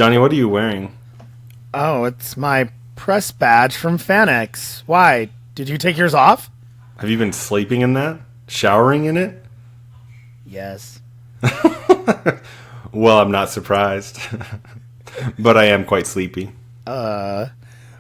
Johnny, what are you wearing? Oh, it's my press badge from FanX. Why? Did you take yours off? Have you been sleeping in that? Showering in it? Yes. Well, I'm not surprised. But I am quite sleepy. Well,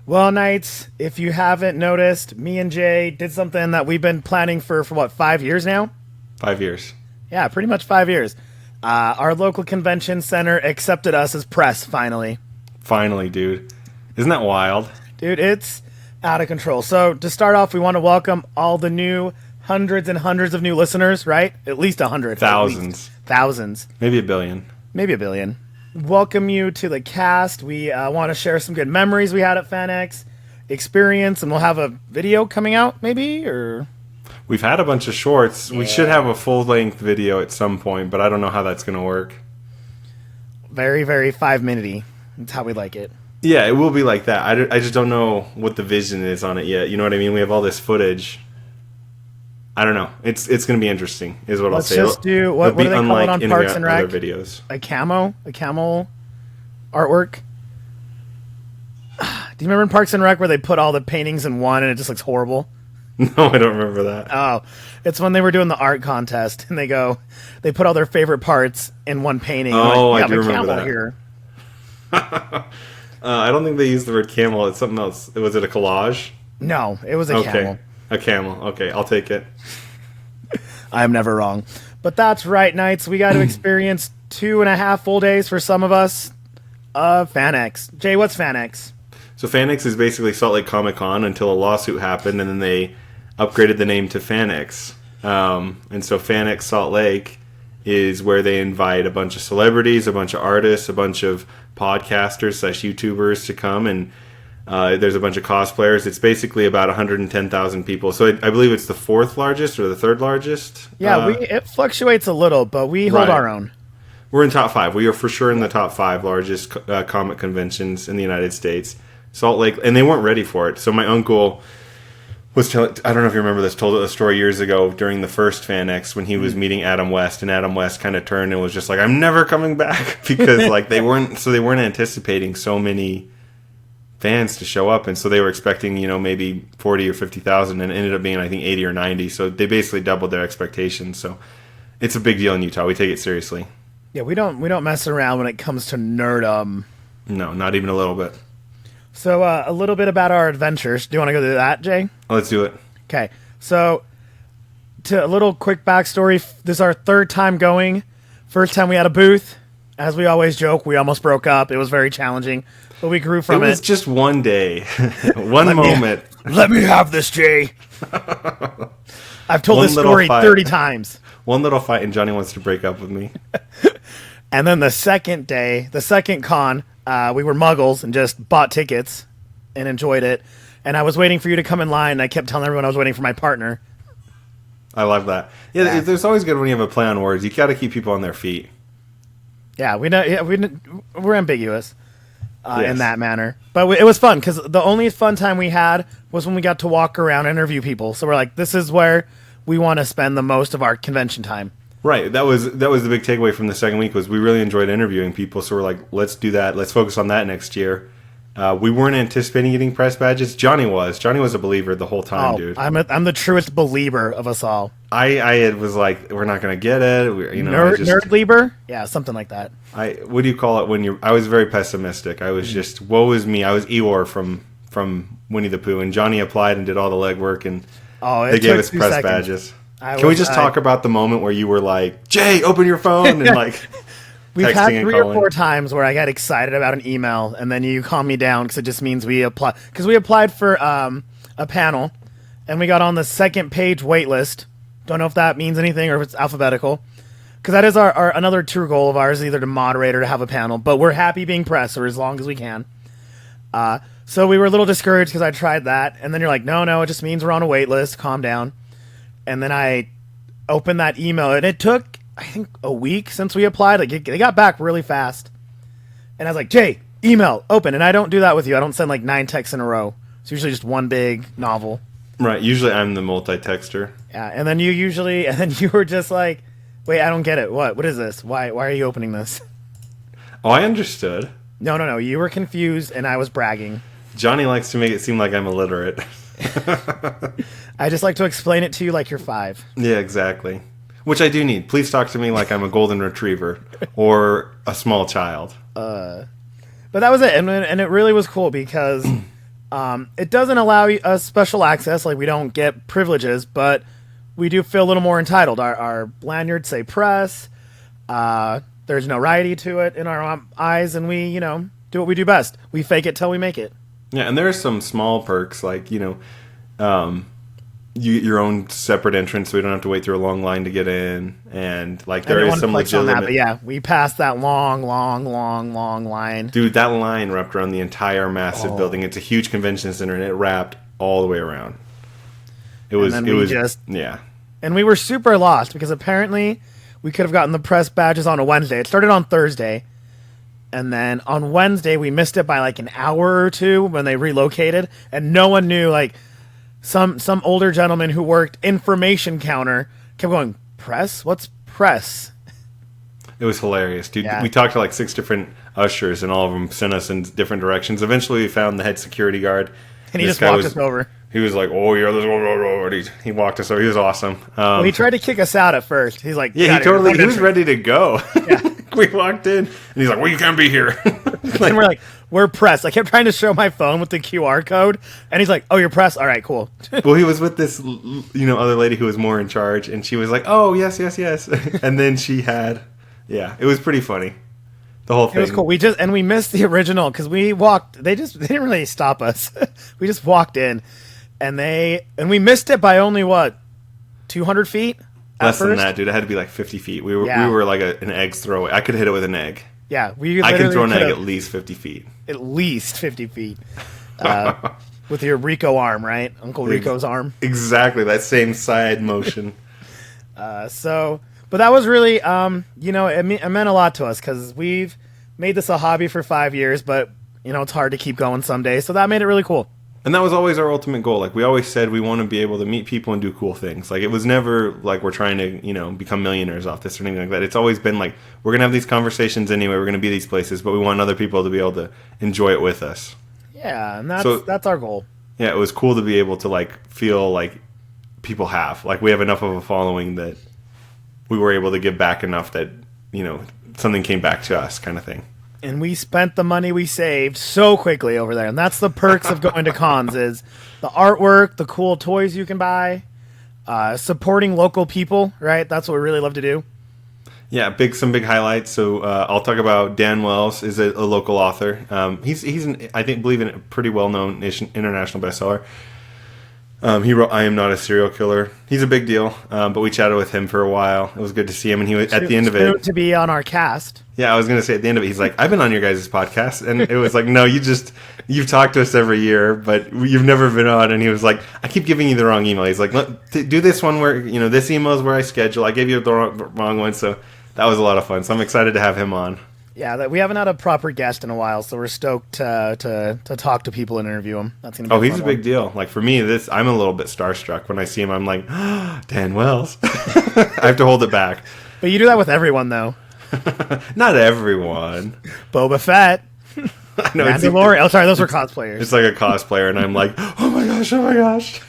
Knights, if you haven't noticed, me and Jay did something that we've been planning for what, 5 years now? 5 years. Yeah, pretty much 5 years. Our local convention center accepted us as press, finally. Finally, dude. Isn't that wild? Dude, it's out of control. So, to start off, we want to welcome all the new hundreds and hundreds of new listeners, right? At least 100. Thousands. Thousands. Maybe a billion. Maybe a billion. Welcome you to the cast. We want to share some good memories we had at FanX experience, and we'll have a video coming out, maybe, or... We've had a bunch of shorts. Yeah. We should have a full-length video at some point, but I don't know how that's going to work. Very, very 5-minute-y. That's how we like it. Yeah, it will be like that. I just don't know what the vision is on it yet. You know what I mean? We have all this footage. I don't know. It's going to be interesting, is what Let's I'll say. just do, what do they call it on Parks and Rec? Other videos. A camel artwork. Do you remember in Parks and Rec where they put all the paintings in one and it just looks horrible? No, I don't remember that. Oh, it's when they were doing the art contest and they put all their favorite parts in one painting. Oh, like, I do remember camel that. Here. I don't think they used the word camel. It's something else. Was it a collage? No, it was a camel. A camel. Okay, I'll take it. I'm never wrong. But that's right, Knights. We got to experience 2.5 full days for some of us of FanX. Jay, what's FanX? So FanX is basically Salt Lake Comic Con until a lawsuit happened, and then they upgraded the name to FanX. And so FanX Salt Lake is where they invite a bunch of celebrities, a bunch of artists, a bunch of podcasters / YouTubers to come, and there's a bunch of cosplayers. It's basically about 110,000 people. So I believe it's the 4th largest or the 3rd largest. Yeah, it fluctuates a little, but we hold our own. We're in top 5. We are for sure in the top 5 largest comic conventions in the United States. Salt Lake, and they weren't ready for it. So my uncle was telling, I don't know if you remember this, told a story years ago during the first FanX when he was meeting Adam West, and Adam West kind of turned and was just like, I'm never coming back, because like they weren't anticipating so many fans to show up, and so they were expecting, maybe 40 or 50,000, and it ended up being, I think, 80 or 90. So they basically doubled their expectations. So it's a big deal in Utah. We take it seriously. Yeah, we don't mess around when it comes to nerdom. No, not even a little bit. So a little bit about our adventures. Do you want to go through that, Jay? Let's do it. Okay. So to a little quick backstory, this is our 3rd time going. First time we had a booth. As we always joke, we almost broke up. It was very challenging, but we grew from it. It was just one day, one moment. Let me have this, Jay. I've told this story 30 times. One little fight, and Johnny wants to break up with me. And then the second day, the second con, we were muggles and just bought tickets and enjoyed it. And I was waiting for you to come in line, and I kept telling everyone I was waiting for my partner. I love that. Yeah, there's always good when you have a play on words. You got to keep people on their feet. Yeah, we're ambiguous in that manner. But it was fun, because the only fun time we had was when we got to walk around and interview people. So we're like, this is where we want to spend the most of our convention time. Right. That was the big takeaway from the second week, was we really enjoyed interviewing people. So we're like, let's do that. Let's focus on that next year. We weren't anticipating getting press badges. Johnny was. Johnny was a believer the whole time, dude. I'm the truest believer of us all. I was like, we're not going to get it. Nerd lieber? Yeah, something like that. What do you call it when I was very pessimistic. I was just, woe is me. I was Eeyore from Winnie the Pooh, and Johnny applied and did all the legwork, and they gave us press badges. Can we just talk about the moment where you were like, Jay, open your phone, and like... We've had 3 or 4 times where I got excited about an email, and then you calm me down because it just means we apply. Because we applied for a panel, and we got on the 2nd page wait list. Don't know if that means anything or if it's alphabetical. Because that is our another true goal of ours, either to moderate or to have a panel. But we're happy being press, or as long as we can. So we were a little discouraged because I tried that, and then you're like, no, it just means we're on a wait list. Calm down. And then I opened that email, and it took, I think, a week since we applied. Like, they got back really fast. And I was like, Jay, email, open. And I don't do that with you. I don't send like 9 texts in a row. It's usually just one big novel. Right. Usually I'm the multi-texter. Yeah. And then you were just like, wait, I don't get it. What is this? Why are you opening this? Oh, I understood. No. You were confused, and I was bragging. Johnny likes to make it seem like I'm illiterate. I just like to explain it to you like you're 5. Yeah, exactly. Which I do need. Please talk to me like I'm a golden retriever or a small child. But that was it, and it really was cool because it doesn't allow us special access. Like, we don't get privileges, but we do feel a little more entitled. Our lanyards say press. There's notoriety to it in our eyes, and we, do what we do best. We fake it till we make it. Yeah, and there are some small perks, like, your own separate entrance, so we don't have to wait through a long line to get in, and like there is some legitimate. But yeah, we passed that long line. Dude, that line wrapped around the entire massive building. It's a huge convention center, and it wrapped all the way around. It was yeah. And we were super lost because apparently we could have gotten the press badges on a Wednesday. It started on Thursday, and then on Wednesday we missed it by like an hour or two when they relocated, and no one knew. Like, some older gentleman who worked information counter kept going, press? What's press? It was hilarious, dude. Yeah. We talked to like 6 different ushers, and all of them sent us in different directions. Eventually, we found the head security guard. And he just walked us over. He was like, "Oh, you're this." He walked us over. He was awesome. Well, he tried to kick us out at first. He's like, "Yeah, he was ready to go." Yeah. We walked in, and he's like, "Well, you can't be here." And we're like, "We're press." I kept trying to show my phone with the QR code, and he's like, "Oh, you're press. All right, cool." Well, he was with this, other lady who was more in charge, and she was like, "Oh, yes." And then she had, it was pretty funny. The whole thing. It was cool. We missed the original because we walked. They didn't really stop us. We just walked in. And we missed it by only 200 feet? Less than that, dude. It had to be like 50 feet. We were like an egg's throw away. I could hit it with an egg. Yeah, I can throw an egg at least 50 feet. At least 50 feet. With your Rico arm, right? Uncle Rico's arm. Exactly, that same side motion. But that was really, it meant a lot to us because we've made this a hobby for 5 years, but, it's hard to keep going someday. So that made it really cool. And that was always our ultimate goal. Like, we always said we want to be able to meet people and do cool things. Like, it was never like we're trying to, become millionaires off this or anything like that. It's always been like, we're going to have these conversations anyway. We're going to be these places, but we want other people to be able to enjoy it with us. Yeah, and that's our goal. Yeah, it was cool to be able to, like, feel like people have. Like, we have enough of a following that we were able to give back enough that, something came back to us kind of thing. And we spent the money we saved so quickly over there. And that's the perks of going to cons is the artwork, the cool toys you can buy, supporting local people, right? That's what we really love to do. Yeah, some big highlights. So I'll talk about Dan Wells is a local author. He's believe in a pretty well-known international bestseller. He wrote "I Am Not a Serial Killer." He's a big deal, but we chatted with him for a while. It was good to see him, and he was at the end of it to be on our cast. Yeah, I was going to say at the end of it, he's like, "I've been on your guys' podcast," and it was like, "No, you've talked to us every year, but you've never been on." And he was like, "I keep giving you the wrong email." He's like, "Do this one where this email is where I schedule. I gave you the wrong one," so that was a lot of fun. So I'm excited to have him on. Yeah, we haven't had a proper guest in a while, so we're stoked to talk to people and interview them. That's gonna be he's a big deal. Like for me, I'm a little bit starstruck when I see him. I'm like, Dan Wells. I have to hold it back. But you do that with everyone, though. Not everyone. Boba Fett. I know. Mandalorian. Oh, sorry, those were cosplayers. It's like a cosplayer, and I'm like, oh my gosh.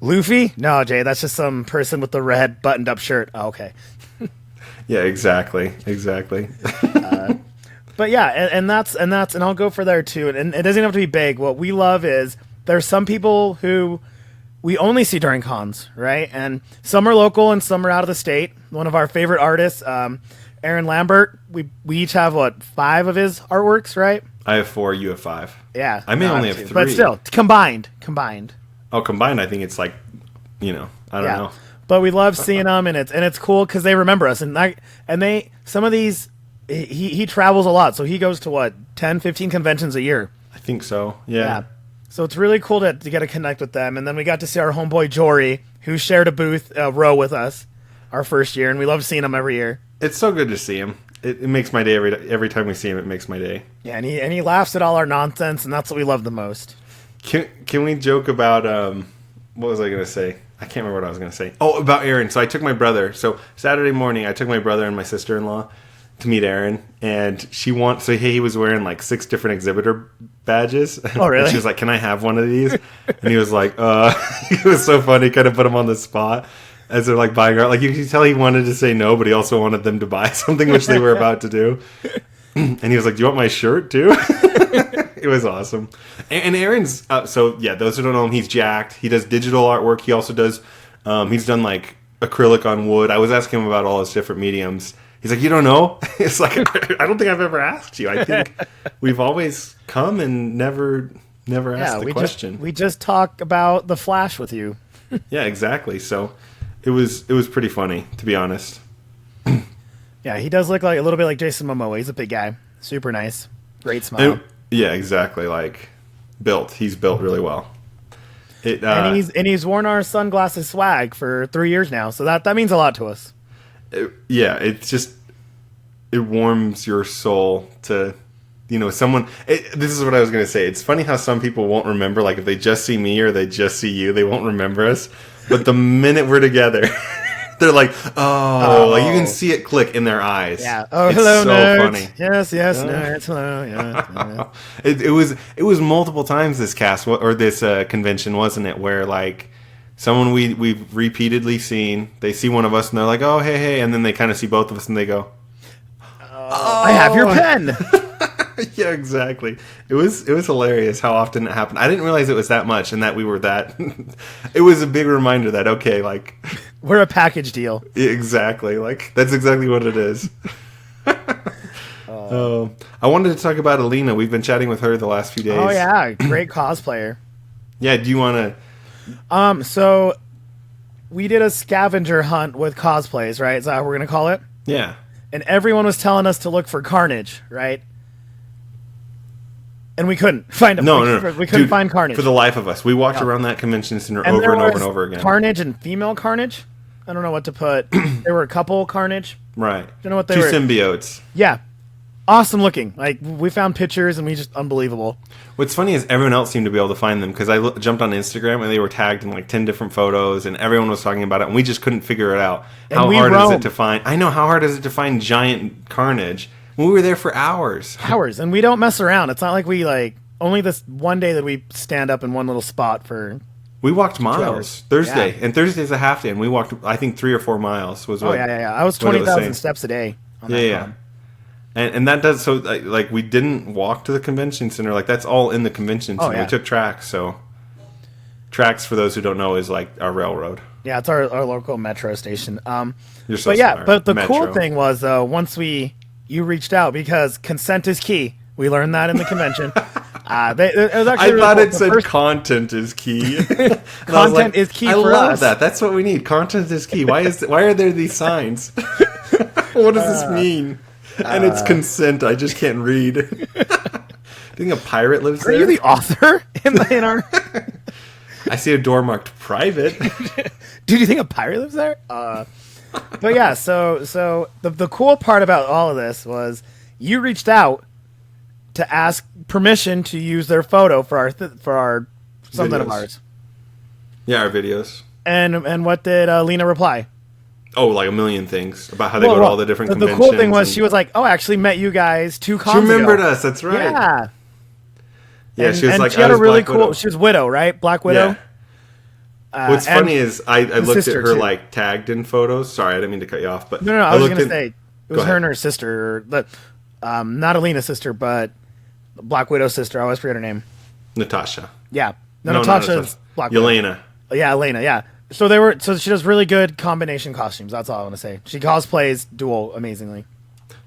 Luffy? No, Jay, that's just some person with the red buttoned-up shirt. Oh, okay. Yeah, exactly. But yeah, and I'll go for there too. And it doesn't have to be big. What we love is there's some people who we only see during cons, right? And some are local and some are out of the state. One of our favorite artists, Aaron Lambert, we each have 5 of his artworks, right? I have 4. You have 5. Yeah, I may only have 3, but still combined. Oh, combined, I think it's like, I don't know. But we love seeing them, and it's cool because they remember us, and some of these he travels a lot, so he goes to 10, 15 conventions a year. I think so. Yeah. So it's really cool to get to connect with them, and then we got to see our homeboy Jory, who shared a booth row with us our first year, and we love seeing him every year. It's so good to see him. It makes my day every time we see him. It makes my day. Yeah, and he laughs at all our nonsense, and that's what we love the most. Can we joke about what was I going to say? I can't remember what I was going to say. Oh, about Aaron. So I took my brother. So Saturday morning, I took my brother and my sister-in-law to meet Aaron, and so he was wearing like 6 different exhibitor badges. Oh, really? And she was like, "Can I have one of these?" And he was like, it was so funny, kind of put him on the spot as they're like buying art. Like you could tell he wanted to say no, but he also wanted them to buy something, which they were about to do. And he was like, "Do you want my shirt too?" It was awesome. And Aaron's so yeah, those who don't know him, he's jacked. He does digital artwork. He also does he's done like acrylic on wood. I was asking him about all his different mediums. He's like, "You don't know?" It's like, I don't think I've ever asked you. I think we've always come and never asked the question. We just talk about the Flash with you. Yeah, exactly. So it was pretty funny, to be honest. Yeah, he does look like a little bit like Jason Momoa. He's a big guy, super nice, great smile. Yeah, exactly. Like he's built really well. And he's worn our sunglasses swag for 3 years now, so that means a lot to us. It warms your soul to, someone. This is what I was going to say. It's funny how some people won't remember, like if they just see me or they just see you, they won't remember us. But the minute we're together, they're like, oh, like you can see it click in their eyes. Yeah. Oh, it's hello, so nerds. Funny. Yes, nerds. Hello. Yeah. It was multiple times this this convention, wasn't it? Where like someone we've repeatedly seen, they see one of us and they're like, oh, hey, and then they kind of see both of us and they go, I have your pen. Yeah, exactly. It was hilarious how often it happened. I didn't realize it was that much and that we were that. It was a big reminder that, okay, like we're a package deal. Exactly. Like that's exactly what it is. I wanted to talk about Alina. We've been chatting with her the last few days. Oh yeah, great cosplayer. Yeah, do you want to so we did a scavenger hunt with cosplays, right? Is that how we're going to call it? Yeah. And everyone was telling us to look for Carnage, right? And we couldn't find him. No. We couldn't find Carnage. For the life of us. We walked around that convention center over and over again. Carnage and female Carnage. I don't know what to put. There were a couple Carnage. Right. Don't know what they were. 2 symbiotes. Yeah. Awesome looking. Like, we found pictures and unbelievable. What's funny is everyone else seemed to be able to find them because I jumped on Instagram and they were tagged in like 10 different photos and everyone was talking about it and we just couldn't figure it out. How hard is it to find? I know, how hard is it to find giant Carnage? We were there for hours. And we don't mess around. It's not like we only this one day that we stand up in one little spot for. We walked miles Thursday, and Thursday's a half day, and we walked I think 3 or 4 miles. I was 20,000 steps a day. On that con. And that does so like we didn't walk to the convention center, like that's all in the convention center. We took tracks. So tracks, for those who don't know, is like our railroad. Yeah, it's our local metro station. You're so smart. But the cool thing was though, once you reached out, because consent is key. We learned that in the convention. I thought it said content is key. Content is key for us. I love that. That's what we need. Content is key. Why are there these signs? What does this mean? And it's consent. I just can't read. Do you think a pirate lives there? Are you the author in our? I see a door marked private. Do you think a pirate lives there? But yeah, so the cool part about all of this was you reached out to ask permission to use their photo for our something of ours. Yeah, our videos. And what did Lena reply? Oh, like a million things about how they go to all the different conventions. The cool thing was she was like, "Oh, I actually met you guys 2 cons ago." She remembered us. That's right. Yeah. Yeah, she was like, she had a really cool. She was Widow, right? Black Widow. Yeah. What's funny is I looked at her like tagged in photos. Sorry, I didn't mean to cut you off, but no, I was going to say it was her and her sister, not Alina's sister, but Black Widow's sister. I always forget her name. Natasha. Yeah, Natasha's Black Widow. Yelena. Yeah, Elena. Yeah. So she does really good combination costumes. That's all I want to say. She cosplays Duel amazingly.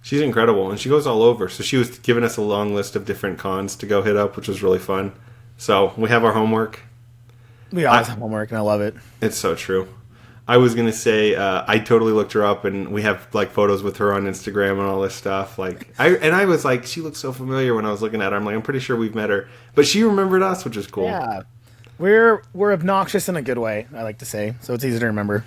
She's incredible, and she goes all over. So she was giving us a long list of different cons to go hit up, which was really fun. So we have our homework. We always have homework, and I love it. It's so true. I was gonna say I totally looked her up, and we have like photos with her on Instagram and all this stuff. Like I was like, she looks so familiar when I was looking at her. I'm like, I'm pretty sure we've met her, but she remembered us, which is cool. Yeah, we're obnoxious in a good way, I like to say, so it's easy to remember.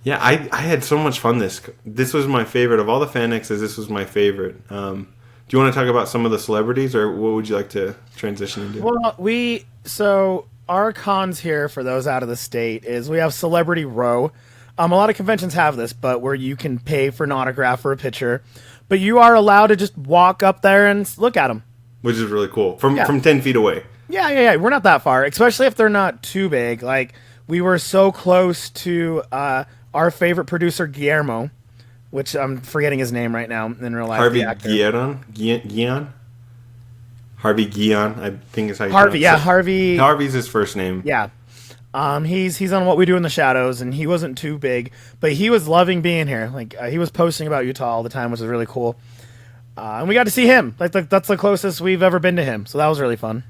Yeah, I had so much fun. This was my favorite of all the FanXs. This was my favorite. Do you want to talk about some of the celebrities, or what would you like to transition into? Well, our cons here, for those out of the state, is we have Celebrity Row. A lot of conventions have this, but where you can pay for an autograph or a picture. but you are allowed to just walk up there and look at them, which is really cool from 10 feet away. Yeah. We're not that far, especially if they're not too big. Like, we were so close to our favorite producer, Guillermo, which I'm forgetting his name right now in real life. Harvey Guillen? Harvey Guillen, I think is how you Harvey, pronounce it. Harvey. Harvey's his first name. Yeah. He's on What We Do in the Shadows, and he wasn't too big, but he was loving being here. Like, he was posting about Utah all the time, which was really cool. And we got to see him. Like, that's the closest we've ever been to him, so that was really fun.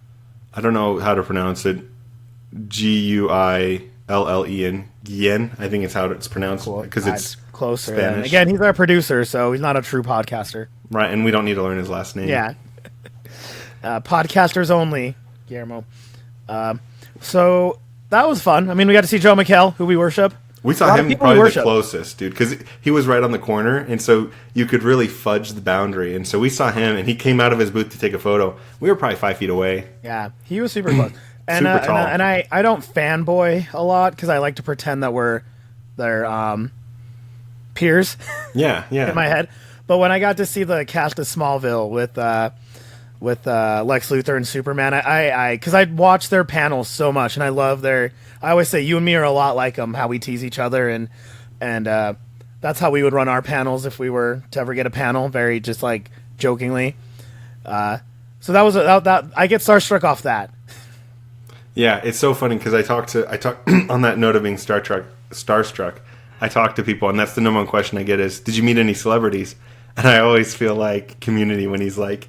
I don't know how to pronounce it. Guillen. Guillen, I think it's how it's pronounced because it's closer. Spanish. Again, he's our producer, so he's not a true podcaster. Right, and we don't need to learn his last name. Yeah. Podcasters only, Guillermo. So that was fun. I mean, we got to see Joe McHale, who we worship. We saw him probably the closest, dude, because he was right on the corner, and so you could really fudge the boundary. And so we saw him, and he came out of his booth to take a photo. We were probably 5 feet away. Yeah, he was super close. And, super tall. And I don't fanboy a lot because I like to pretend that we're their peers. Yeah. In my head. But when I got to see the cast of Smallville with Lex Luthor and Superman, because I watch their panels so much, and I love I always say you and me are a lot like them, how we tease each other, and that's how we would run our panels if we were to ever get a panel, very just like jokingly. So that was that I get starstruck off that. Yeah, it's so funny because I talk on that note of being starstruck. I talk to people, and that's the number one question I get is, "Did you meet any celebrities?" And I always feel like Community when he's like,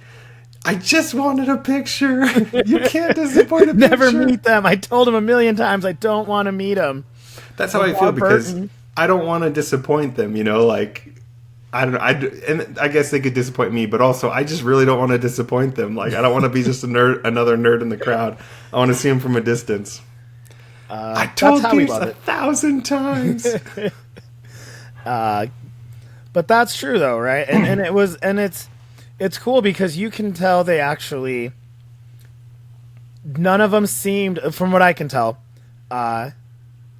"I just wanted a picture. You can't disappoint a picture." Never meet them. I told him a million times I don't want to meet them. That's how I feel because I don't want to disappoint them. You know, like I don't know. And I guess they could disappoint me, but also I just really don't want to disappoint them. Like I don't want to be just another nerd in the crowd. I want to see him from a distance. I told Peeps 1,000 times. But that's true though, right? And it's cool because you can tell they actually none of them seemed, from what I can tell,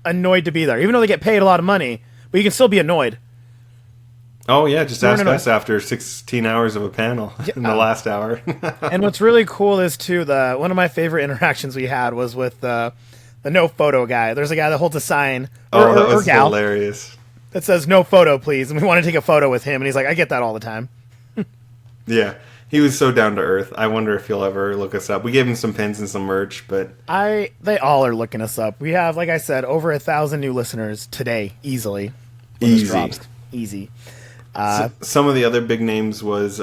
annoyed to be there. Even though they get paid a lot of money, but you can still be annoyed. Oh yeah, just ask us after 16 hours of a panel in the last hour. And what's really cool is too one of my favorite interactions we had was with the no photo guy. There's a guy that holds a sign. That was hilarious. That says "No photo, please," and we want to take a photo with him, and he's like, "I get that all the time." Yeah, he was so down to earth. I wonder if he'll ever look us up. We gave him some pins and some merch, but they all are looking us up. We have, like I said, over 1,000 new listeners today, easily. Easy. Some of the other big names was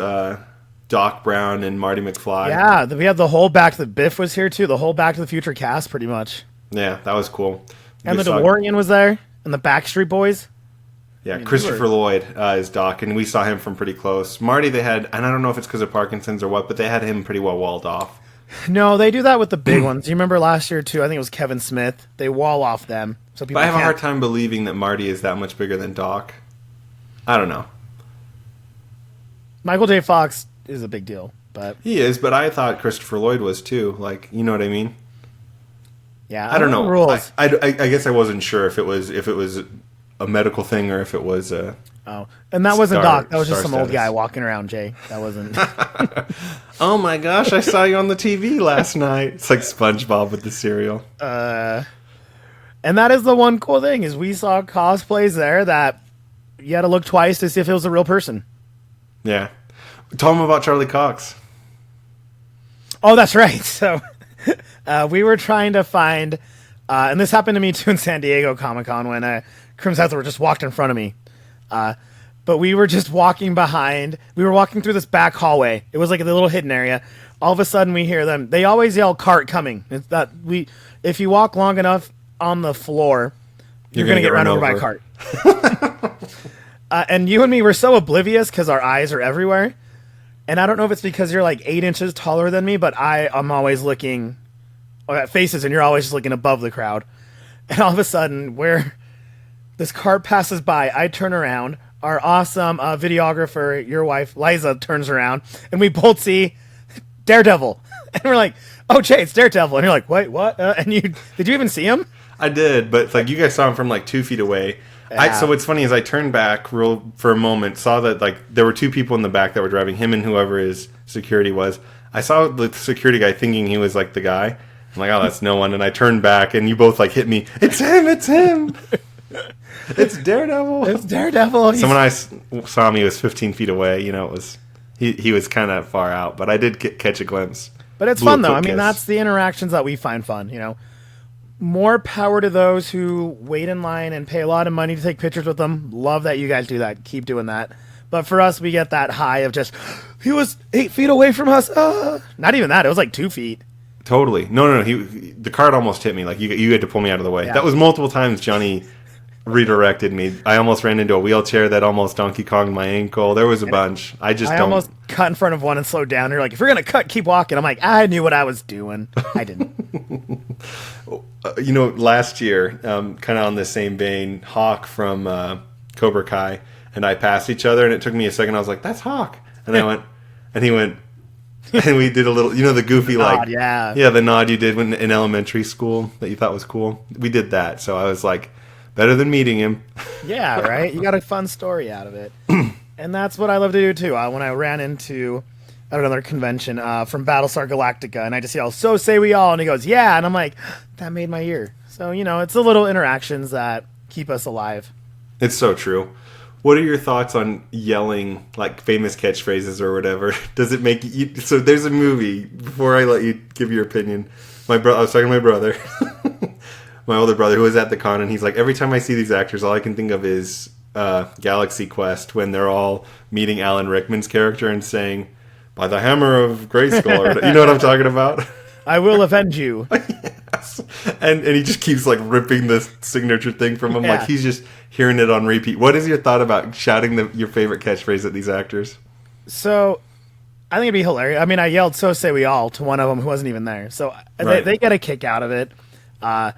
Doc Brown and Marty McFly. Yeah, we had the whole Biff was here too. The whole Back to the Future cast, pretty much. Yeah, that was cool. And the DeLorean was there, and the Backstreet Boys. Yeah, Christopher Lloyd is Doc, and we saw him from pretty close. Marty, they had, and I don't know if it's because of Parkinson's or what, but they had him pretty well walled off. No, they do that with the big ones. You remember last year too? I think it was Kevin Smith. They wall off them, so people. But I have a hard time believing that Marty is that much bigger than Doc. I don't know. Michael J. Fox is a big deal, but he is. But I thought Christopher Lloyd was too. Like, you know what I mean? Yeah, I don't know. Rules. I guess I wasn't sure if it was a medical thing or if it was a. Oh, and that wasn't Doc. That was just some old guy walking around, Jay. That wasn't. Oh my gosh! I saw you on the TV last night. It's like SpongeBob with the cereal. And that is the one cool thing is we saw cosplays there that you had to look twice to see if it was a real person. Yeah. Tell them about Charlie Cox. Oh, that's right. So we were trying to find, and this happened to me too in San Diego Comic-Con when Crims Hathaway just walked in front of me. But we were just walking behind. We were walking through this back hallway. It was like a little hidden area. All of a sudden we hear them. They always yell "cart coming." It's that if you walk long enough on the floor, you're going to get run over by a cart. And you and me were so oblivious because our eyes are everywhere. And I don't know if it's because you're like 8 inches taller than me, but I'm always looking at faces and you're always just looking above the crowd. And all of a sudden, where this cart passes by, I turn around. Our awesome videographer, your wife, Liza, turns around. And we both see Daredevil. And we're like, oh, Jay, it's Daredevil. And you're like, wait, what? And did you even see him? I did, but like you guys saw him from like 2 feet away. Yeah. So what's funny is I turned back for a moment, saw that like there were 2 people in the back that were driving, him and whoever his security was. I saw the security guy thinking he was like the guy. I'm like, oh, that's no one. And I turned back, and you both like hit me. It's him! It's him! It's Daredevil! It's Daredevil! So when I saw him, he was 15 feet away. You know, it was he was kind of far out, but I did catch a glimpse. But it's fun, though. I mean, that's the interactions that we find fun, you know. More power to those who wait in line and pay a lot of money to take pictures with them. Love that you guys do that. Keep doing that. But for us, we get that high of just, he was 8 feet away from us. Not even that. It was like 2 feet. Totally. No. The cart almost hit me. Like, you had to pull me out of the way. Yeah. That was multiple times Johnny redirected me. I almost ran into a wheelchair that almost Donkey Konged my ankle. There was a bunch. I almost cut in front of one and slowed down. You're like, if you're going to cut, keep walking. I'm like, I knew what I was doing. I didn't. Last year, kind of on the same vein, Hawk from Cobra Kai and I passed each other, and it took me a second. I was like, that's Hawk. And I went, and he went, and we did a little, the goofy, nod, yeah, the nod you did in elementary school that you thought was cool. We did that. So I was like, better than meeting him. Yeah, right? You got a fun story out of it. And that's what I love to do, too. When I ran into at another convention from Battlestar Galactica, and I just yell, so say we all, and he goes, yeah, and I'm like, that made my year. So, it's the little interactions that keep us alive. It's so true. What are your thoughts on yelling, like, famous catchphrases or whatever? Does it make you... So there's a movie, before I let you give your opinion, I was talking to my brother, my older brother, who was at the con, and he's like, every time I see these actors, all I can think of is Galaxy Quest, when they're all meeting Alan Rickman's character and saying, by the hammer of Grayskull, or, you know what I'm talking about? I will avenge you. Yes. And he just keeps like ripping the signature thing from him, like he's just hearing it on repeat. What is your thought about shouting your favorite catchphrase at these actors? So, I think it'd be hilarious. I mean, I yelled "So say we all" to one of them who wasn't even there, so right. they get a kick out of it. Kind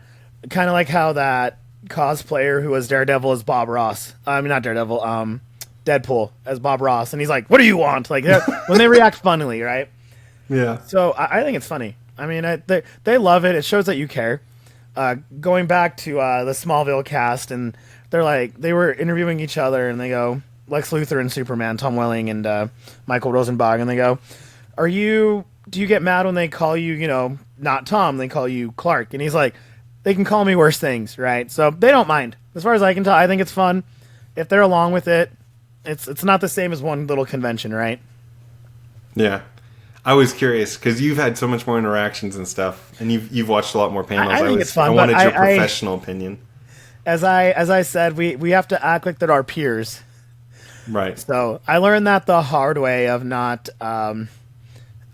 of like how that cosplayer who was Daredevil as Bob Ross. I mean, not Daredevil. Deadpool as Bob Ross, and he's like, "What do you want?" Like when they react funnily, right? Yeah. So I think it's funny. I mean, they love it. It shows that you care. Going back to the Smallville cast, and they were interviewing each other, and they go, Lex Luthor and Superman, Tom Welling and Michael Rosenbach, and they go, do you get mad when they call you, not Tom, they call you Clark? And he's like, they can call me worse things, right? So they don't mind. As far as I can tell, I think it's fun. If they're along with it, it's not the same as one little convention, right? Yeah. I was curious because you've had so much more interactions and stuff, and you've watched a lot more panels. I think it's fun. I wanted your professional opinion. As I said, we have to act like they're our peers, right? So I learned that the hard way of not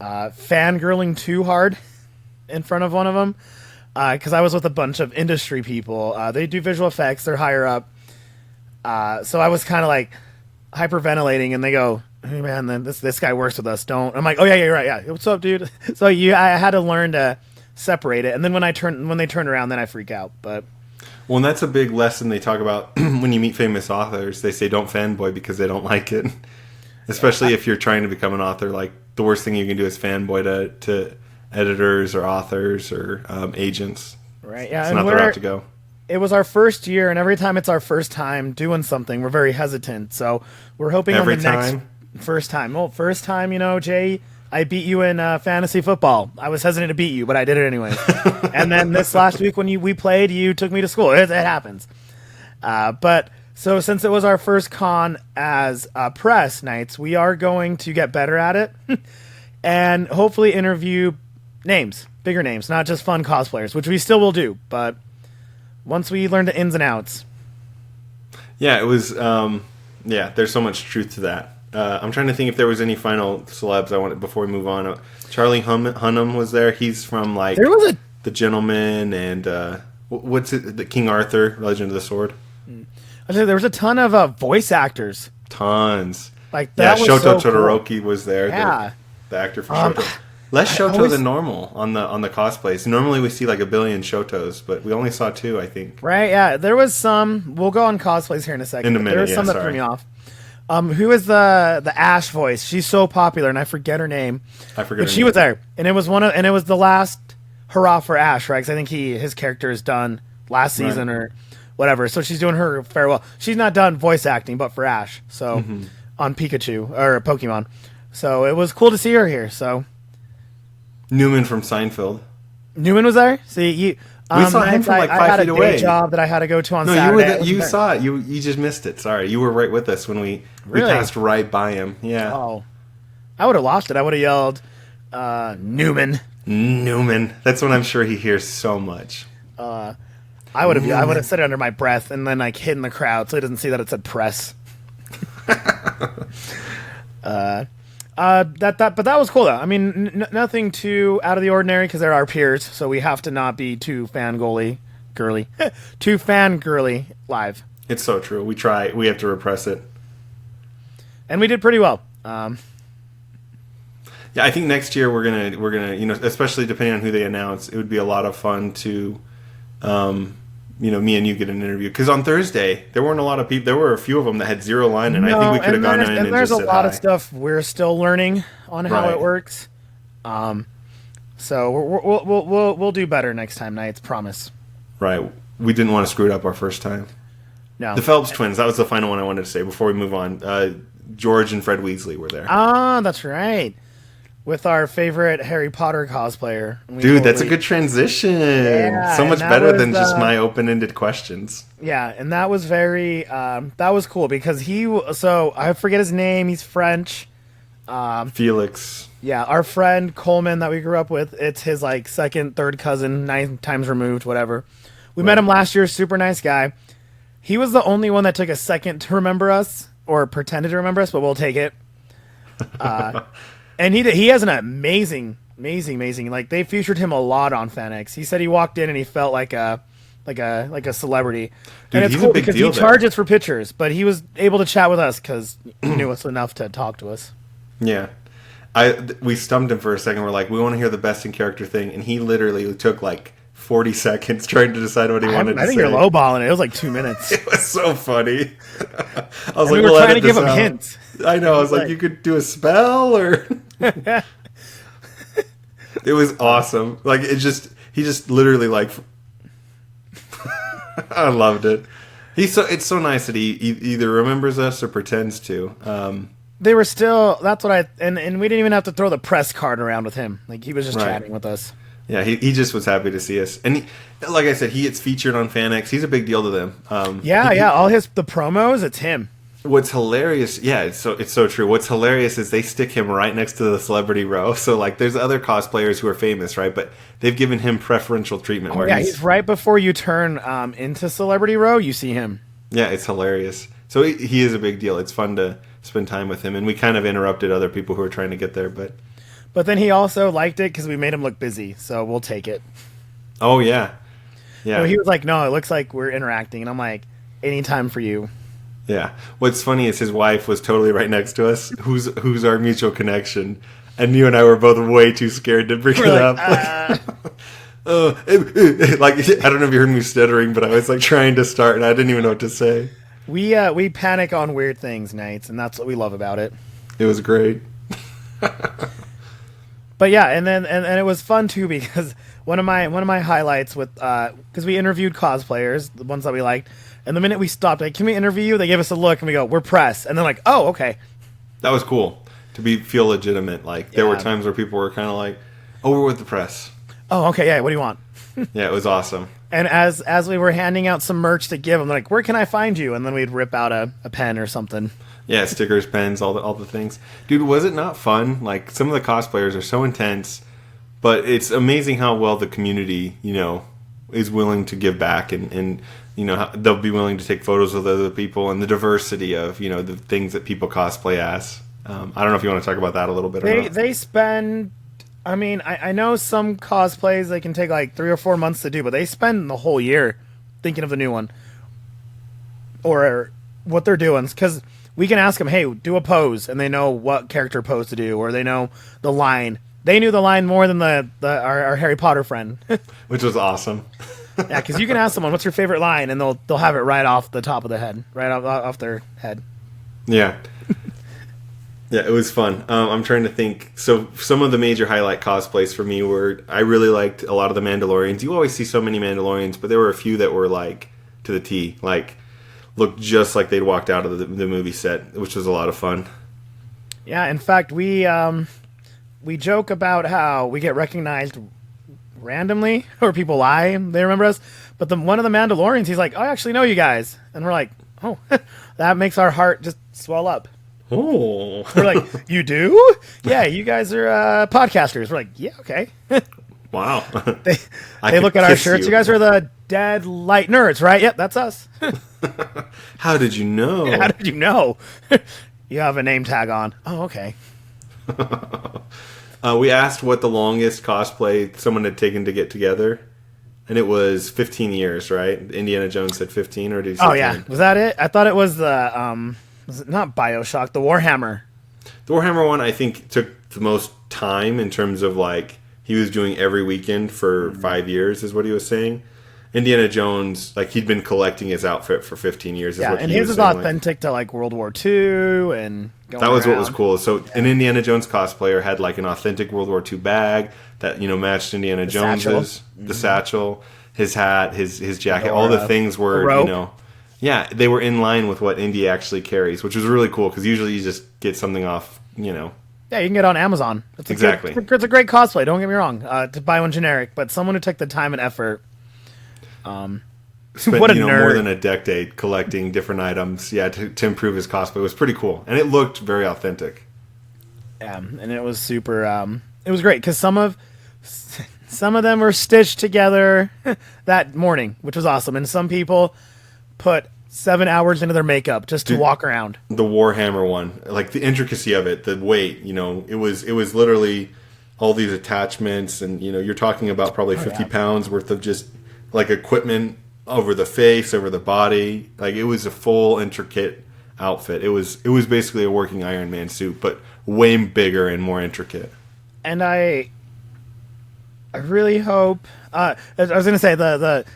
fangirling too hard in front of one of them, because I was with a bunch of industry people. They do visual effects. They're higher up, so I was kind of like hyperventilating, and they go, hey man, then this guy works with us. Don't. I'm like, oh yeah, you're right. Yeah, what's up, dude? So I had to learn to separate it, and then when they turn around, then I freak out. But and that's a big lesson they talk about when you meet famous authors. They say don't fanboy because they don't like it, especially if you're trying to become an author. Like the worst thing you can do is fanboy to editors or authors or agents. Right? Yeah, it's not the route to go. It was our first year, and every time it's our first time doing something, we're very hesitant. So we're hoping every on the time. next. First time. Well, first time, Jay, I beat you in fantasy football. I was hesitant to beat you, but I did it anyway. And then this last week when we played, you took me to school. It happens. But so since it was our first con as press nights, we are going to get better at it and hopefully interview bigger names, not just fun cosplayers, which we still will do. But once we learn the ins and outs. Yeah, it was, there's so much truth to that. I'm trying to think if there was any final celebs I wanted before we move on. Charlie Hunnam was there. He's from The Gentleman and what's it? The King Arthur, Legend of the Sword. I said there was a ton of voice actors. Tons. Like that. Yeah, was Shoto so Todoroki cool. was there. Yeah, the actor for Shoto. Less Shoto than normal on the cosplays. Normally we see like a billion Shotos, but we only saw 2, I think. Right? Yeah, there was some. We'll go on cosplays here in a second. In a minute, there was some that sorry. threw me off. Who is the Ash voice? She's so popular, and I forget her name. I forget. But she was there, and it was it was the last hurrah for Ash, right? Because I think his character is done last season or whatever. So she's doing her farewell. She's not done voice acting, but for Ash. So on Pikachu or Pokemon. So it was cool to see her here. So Newman from Seinfeld. Newman was there. See, we saw him from like 5 feet away. I had a day job that I had to go to on Saturday. No, you saw it. You just missed it. Sorry, you were right with us when we passed right by him. Yeah. Oh, I would have lost it. I would have yelled, Newman. Newman. That's what I'm sure he hears so much. I would have said it under my breath and then like hid in the crowd so he doesn't see that it said press. But that was cool though. I mean, nothing too out of the ordinary because they're our peers, so we have to not be too fangirly live. It's so true. We try. We have to repress it, and we did pretty well. Yeah, I think next year we're gonna especially depending on who they announce, it would be a lot of fun to me and you get an interview because on Thursday there weren't a lot of people. There were a few of them that had zero line, and I think we could have gone in and there's just a lot of stuff we're still learning on how it works. So we'll do better next time, Knights. Promise. Right. We didn't want to screw it up our first time. No. The Phelps twins. That was the final one I wanted to say before we move on. George and Fred Weasley were there. Ah, that's right. With our favorite Harry Potter cosplayer. Dude, that's a good transition. Yeah, so much better than just my open-ended questions. Yeah, and that was very... that was cool because I forget his name. He's French. Felix. Yeah, our friend Coleman that we grew up with. It's his like second, third cousin, 9 times removed, whatever. We met him last year. Super nice guy. He was the only one that took a second to remember us or pretended to remember us, but we'll take it. And he has an amazing. Like they featured him a lot on FanX. He said he walked in and he felt like a celebrity. Dude, and it's he's cool a big because deal he charges for pictures, but he was able to chat with us because he knew us enough to talk to us. Yeah, we stumped him for a second. We're like, we want to hear the best in character thing, and he literally took like 40 seconds trying to decide what he wanted to say. I think you're lowballing it. It was like 2 minutes. It was so funny. I was we were trying to give him hints. I know. I was like, you could do a spell or. It was awesome. Like he just literally like. I loved it. It's so nice that he either remembers us or pretends to. They were still. That's what and we didn't even have to throw the press card around with him. Like he was just chatting with us. Yeah, he just was happy to see us, and like I said, he gets featured on FanX. He's a big deal to them. All the promos, it's him. What's hilarious, it's so true. What's hilarious is they stick him right next to the celebrity row. So like, there's other cosplayers who are famous, right? But they've given him preferential treatment. He's right before you turn into celebrity row. You see him. Yeah, it's hilarious. So he is a big deal. It's fun to spend time with him, and we kind of interrupted other people who were trying to get there, but then he also liked it because we made him look busy, so we'll take it. Oh yeah. So he was like, "No, it looks like we're interacting," and I'm like, "Anytime for you." Yeah. What's funny is his wife was totally right next to us, who's our mutual connection, and you and I were both way too scared to bring it up. Like, I don't know if you heard me stuttering, but I was like trying to start, and I didn't even know what to say. We panic on weird things, Knights, and that's what we love about it. It was great. But yeah, and it was fun too because one of my highlights with because we interviewed cosplayers, the ones that we liked, and the minute we stopped, like, can we interview you? They gave us a look and we go, we're press, and they're like, oh, okay. That was cool to feel legitimate. Like there were times where people were kind of like, oh, we're with the press. Oh, okay, yeah. What do you want? Yeah, it was awesome. And as we were handing out some merch to give them, they're like, where can I find you? And then we'd rip out a pen or something. Yeah, stickers, pens, all the things. Dude, was it not fun? Like, some of the cosplayers are so intense, but it's amazing how well the community, is willing to give back and they'll be willing to take photos with other people and the diversity of, the things that people cosplay as. I don't know if you want to talk about that a little bit or not. They spend... I mean, I know some cosplays they can take like 3 or 4 months to do, but they spend the whole year thinking of the new one or what they're doing. Because we can ask them, hey, do a pose, and they know what character pose to do, or they know the line. They knew the line more than our Harry Potter friend, which was awesome. Yeah, because you can ask someone, what's your favorite line, and they'll have it right off the top of the head, right off their head. Yeah. Yeah, it was fun. I'm trying to think. So some of the major highlight cosplays for me were, I really liked a lot of the Mandalorians. You always see so many Mandalorians, but there were a few that were like to the T, like looked just like they'd walked out of the movie set, which was a lot of fun. Yeah, in fact, we joke about how we get recognized randomly, or people lie, they remember us. But one of the Mandalorians, he's like, "I actually know you guys," and we're like, "Oh, that makes our heart just swell up." Oh, we're like, "You do? Yeah, you guys are podcasters." We're like, "Yeah, okay." Wow. They look at our shirts. You guys are the Dead Light Nerds, right? Yep, that's us. How did you know? How did you know? You have a name tag on. Oh, okay. We asked what the longest cosplay someone had taken to get together, and it was 15 years, right? Indiana Jones said 15, or did he say 10? Yeah. Was that it? I thought it was the, was it not BioShock, the Warhammer? The Warhammer one, I think, took the most time in terms of, like, he was doing every weekend for 5 years, is what he was saying. Indiana Jones, like, he'd been collecting his outfit for 15 years. Yeah, and his is authentic to, like, World War II and going that was around. what was cool. So an Indiana Jones cosplayer had, like, an authentic World War II bag that, matched Indiana Jones's. The satchel, his hat, his jacket, all the things were, yeah, they were in line with what Indy actually carries, which was really cool, because usually you just get something off, Yeah, you can get it on Amazon. Exactly. It's a great cosplay, don't get me wrong, to buy one generic, but someone who took the time and effort. Spent, what a nerd. More than a decade collecting different items, to improve his cosplay. It was pretty cool, and it looked very authentic. Yeah, and it was super. It was great because some of them were stitched together that morning, which was awesome, and some people put 7 hours into their makeup just to walk around. The Warhammer one, like the intricacy of it, the weight, it was literally all these attachments, and you're talking about probably 50 pounds worth of just like equipment over the face, over the body. Like, it was a full intricate outfit. It was basically a working Iron Man suit, but way bigger and more intricate. And I really hope. I was going to say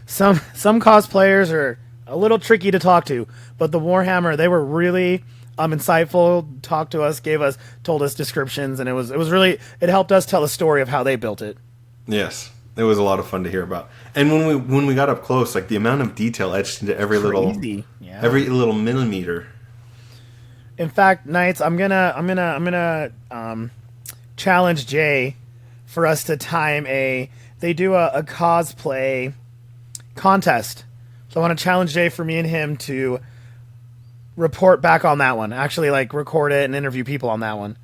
some cosplayers are a little tricky to talk to, but the Warhammer, they were really insightful. Talked to us, told us descriptions, and it was really, it helped us tell the story of how they built it. Yes, it was a lot of fun to hear about. And when we got up close, like the amount of detail etched into every little millimeter. In fact, Knights, I'm gonna challenge Jay for us to time they do a cosplay contest. So I want to challenge Jay for me and him to report back on that one. Actually, like, record it and interview people on that one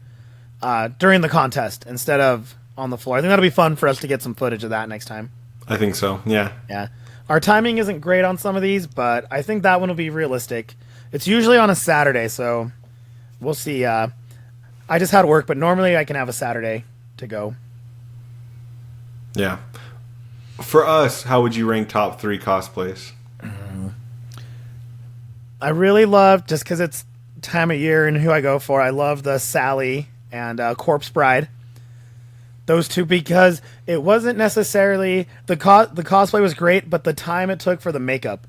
during the contest instead of on the floor. I think that'll be fun for us to get some footage of that next time. I think so, yeah. Yeah. Our timing isn't great on some of these, but I think that one will be realistic. It's usually on a Saturday, so we'll see. I just had work, but normally I can have a Saturday to go. Yeah. For us, how would you rank top 3 cosplays? I really love, just because it's time of year and who I go for, I love the Sally and Corpse Bride. Those two, because it wasn't necessarily the cosplay was great, but the time it took for the makeup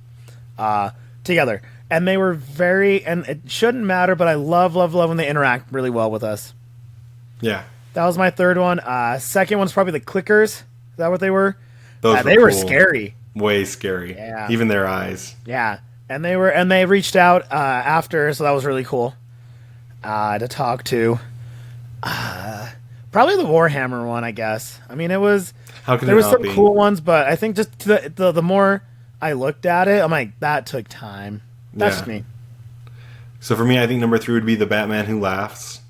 together, and they were and it shouldn't matter, but I love when they interact really well with us. Yeah, that was my third one. Second one's probably the Clickers. Is that what they were? Those they were scary, way scary. Yeah, even their eyes. Yeah, and they reached out after, so that was really cool to talk to. Probably the Warhammer one, I guess. I mean, there was some cool ones, but I think just the more I looked at it, I'm like, that took time. That's just me. So for me, I think number 3 would be the Batman Who Laughs.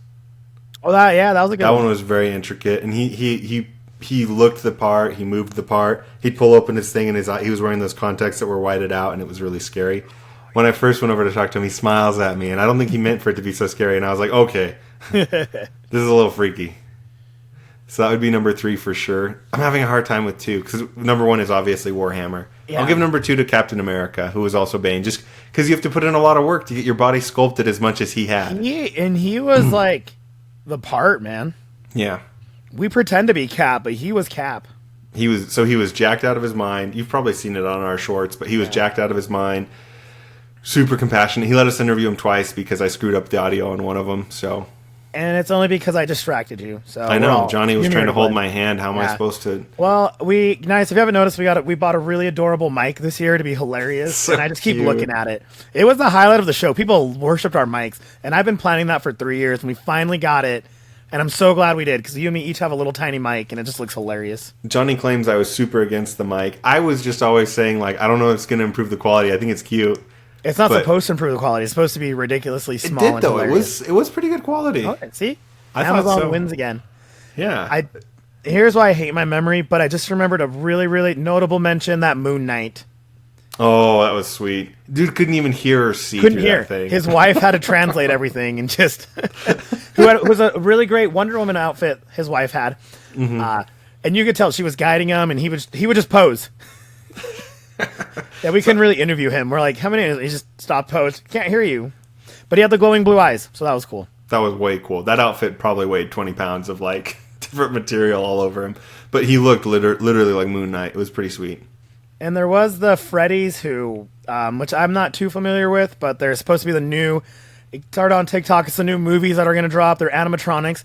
Oh, that was a good one. That one was very intricate, and he looked the part, he moved the part, he'd pull open his thing, and his eye, he was wearing those contacts that were whited out, and it was really scary. When I first went over to talk to him, he smiles at me, and I don't think he meant for it to be so scary, and I was like, okay, this is a little freaky. So that would be number 3 for sure. I'm having a hard time with 2, because number 1 is obviously Warhammer. Yeah. I'll give number 2 to Captain America, who was also Bane, just because you have to put in a lot of work to get your body sculpted as much as he had. He was like the part, man. Yeah. We pretend to be Cap, but he was Cap. He was jacked out of his mind. You've probably seen it on our shorts, but he was jacked out of his mind. Super compassionate. He let us interview him twice because I screwed up the audio on one of them, so... And it's only because I distracted you. So I know Johnny was trying to hold my hand. How am I supposed to? Well, If you haven't noticed, we bought a really adorable mic this year to be hilarious, So and I just keep cute. looking at it. It was the highlight of the show. People worshipped our mics, and I've been planning that for 3 years, and we finally got it. And I'm so glad we did, because you and me each have a little tiny mic, and it just looks hilarious. Johnny claims I was super against the mic. I was just always saying, like, I don't know if it's going to improve the quality. I think it's cute. It's not supposed to improve the quality. It's supposed to be ridiculously small. It did, though. Hilarious. It was pretty good quality. Okay, see? I Amazon thought so. wins again. Yeah. Here's why I hate my memory, but I just remembered a really, really notable mention, that Moon Knight. Oh, that was sweet. Dude couldn't even hear or see Couldn't through hear. that thing. His wife had to translate everything, and just who was a really great Wonder Woman outfit. His wife had, and you could tell she was guiding him, and he would just pose. Yeah, we couldn't really interview him. We're like, how many? He just stopped, pose. Can't hear you, but he had the glowing blue eyes, so that was cool. That was way cool. That outfit probably weighed 20 pounds of, like, different material all over him. But he looked literally like Moon Knight. It was pretty sweet. And there was the Freddy's, who, which I'm not too familiar with, but they're supposed to be the new. It started on TikTok. It's the new movies that are going to drop. They're animatronics.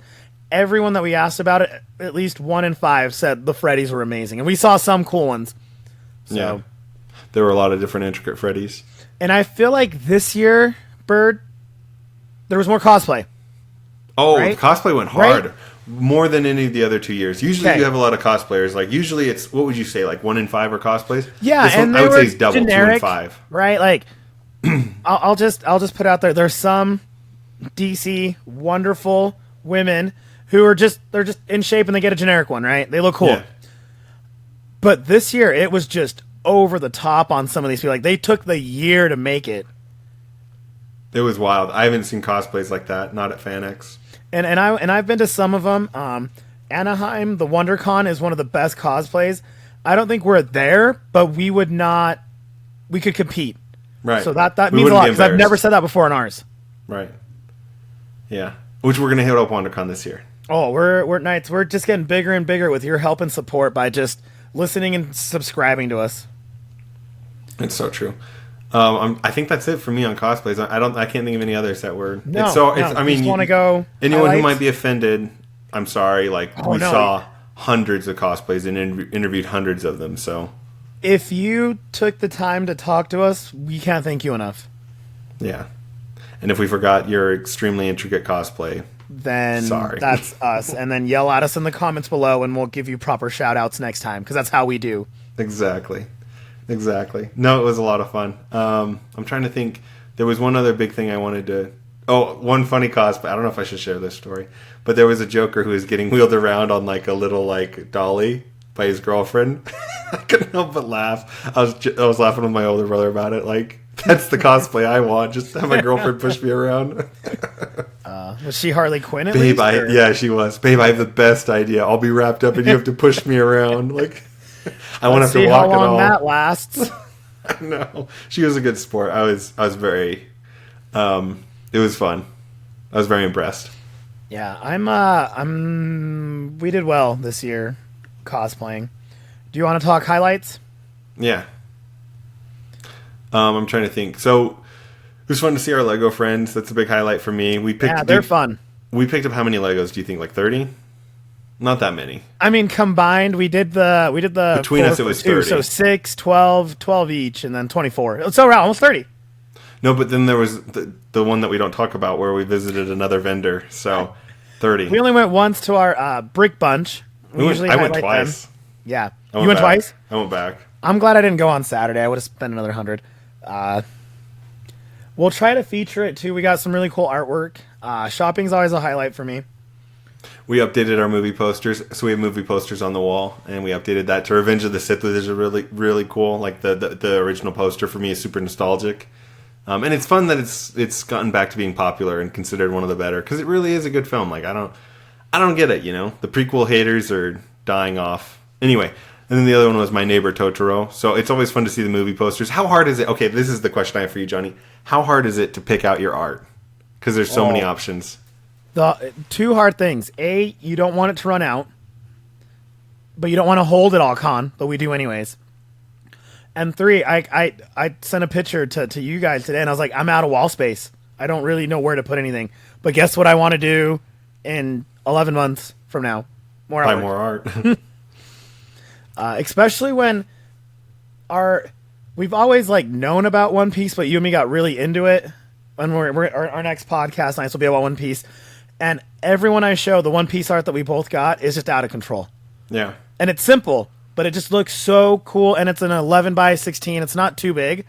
Everyone that we asked about it, at least 1 in 5, said the Freddy's were amazing, and we saw some cool ones. So. Yeah, there were a lot of different intricate Freddy's. And I feel like this year, Bird, there was more cosplay. Oh, right? Cosplay went hard. Right? More than any of the other 2 years. Usually you have a lot of cosplayers. Like, usually it's, what would you say, like 1 in 5 are cosplays? Yeah, this and one, I would say it's double, generic, 2 in 5. Right? Like, I'll just put out there's some DC wonderful women who are they're just in shape, and they get a generic one, right? They look cool. Yeah. But this year, it was just over the top on some of these people. Like, they took the year to make it. It was wild. I haven't seen cosplays like that. Not at FanX. And I've been to some of them. Anaheim, the WonderCon, is one of the best cosplays. I don't think we're there, but we would not. We could compete. Right. So that means a lot, because I've never said that before in ours. Right. Yeah. Which we're gonna hit up WonderCon this year. Oh, we're Knights. We're just getting bigger and bigger with your help and support by just listening and subscribing to us. It's so true. I think that's it for me on cosplays. I can't think of any others that were. I mean, want to go. Anyone highlights? who might be offended, I'm sorry. Like, saw hundreds of cosplays and interviewed hundreds of them. So, if you took the time to talk to us, we can't thank you enough. Yeah, and if we forgot your extremely intricate cosplay, then sorry. That's us. And then yell at us in the comments below, and we'll give you proper shout outs next time, because that's how we do. Exactly. No, it was a lot of fun. I'm trying to think. There was one other big thing I wanted to... Oh, one funny cosplay. I don't know if I should share this story. But there was a Joker who was getting wheeled around on, like, a little, like, dolly by his girlfriend. I couldn't help but laugh. I was laughing with my older brother about it. Like, that's the cosplay I want. Just have my girlfriend push me around. Was she Harley Quinn at Babe, least? yeah, she was. Babe, I have the best idea. I'll be wrapped up and you have to push me around. Like... I won't have to walk at all. See how long that lasts. No, she was a good sport. I was very. It was fun. I was very impressed. Yeah, we did well this year, cosplaying. Do you want to talk highlights? Yeah. I'm trying to think. So it was fun to see our Lego friends. That's a big highlight for me. They're fun. We picked up how many Legos? Do you think, like 30? Not that many. I mean, combined, we did the between us it was 30. So 6, 12 each, and then 24. So around almost 30. No, but then there was the one that we don't talk about where we visited another vendor. So 30. We only went once to our brick bunch. I went twice. Them. Yeah, you went twice. I went back. I'm glad I didn't go on Saturday. I would have spent another 100. We'll try to feature it too. We got some really cool artwork. Shopping's always a highlight for me. We updated our movie posters, so we have movie posters on the wall, and we updated that to Revenge of the Sith, which is really, really cool. Like the original poster for me is super nostalgic, and it's fun that it's gotten back to being popular and considered one of the better, because it really is a good film. Like I don't get it, the prequel haters are dying off. Anyway, and then the other one was My Neighbor Totoro. So it's always fun to see the movie posters. How hard is it? Okay, this is the question I have for you, Johnny. How hard is it to pick out your art? Because there's so many options. The two hard things. A, you don't want it to run out, but you don't want to hold it all con, but we do anyways. And 3, I sent a picture to you guys today, and I was like, I'm out of wall space. I don't really know where to put anything. But guess what I want to do in 11 months from now. More Buy artwork. more art. Especially when we've always like known about One Piece, but you and me got really into it. When our next podcast nights will be about One Piece, and everyone I show the One Piece art that we both got is just out of control. Yeah, and it's simple, but it just looks so cool, and it's an 11 by 16. It's not too big.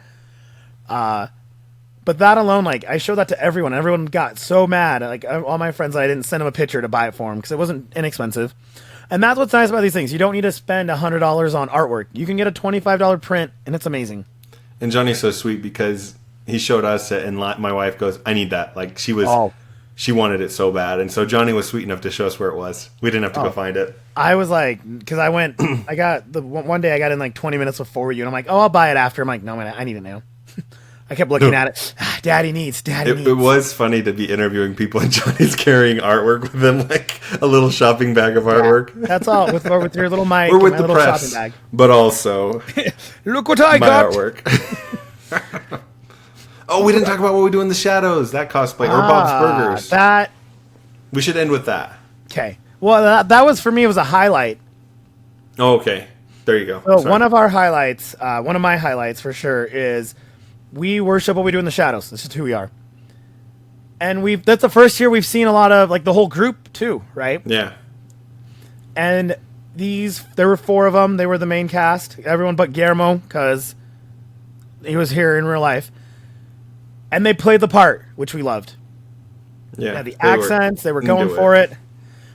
But that alone, like I showed that to everyone. Everyone got so mad. Like all my friends, I didn't send them a picture to buy it for them because it wasn't inexpensive. And that's what's nice about these things. You don't need to spend $100 on artwork. You can get a $25 print, and it's amazing. And Johnny's so sweet because he showed us it, and my wife goes, "I need that." Like she wanted it so bad, and so Johnny was sweet enough to show us where it was. We didn't have to go find it. I was like, because I went, I got the one day I got in like 20 minutes before you, and I'm like, oh, I'll buy it after. I'm like, no, man, I need it now. I kept looking at it. Daddy needs. It was funny to be interviewing people, and Johnny's carrying artwork with him, like a little shopping bag of artwork. That's all with your little mic. We're with and my the little press, shopping bag. but also look what I my got. Artwork. Oh, we didn't talk about what we do in the shadows. That cosplay or Bob's Burgers. We should end with that. Okay. Well, that was for me. It was a highlight. Oh, okay. There you go. So one of our highlights, one of my highlights for sure, is we worship what we do in the shadows. This is who we are. And that's the first year we've seen a lot of like the whole group too, right? Yeah. And there were 4 of them. They were the main cast. Everyone but Guillermo, because he was here in real life. And they played the part, which we loved. Yeah. The accents, they were going for it.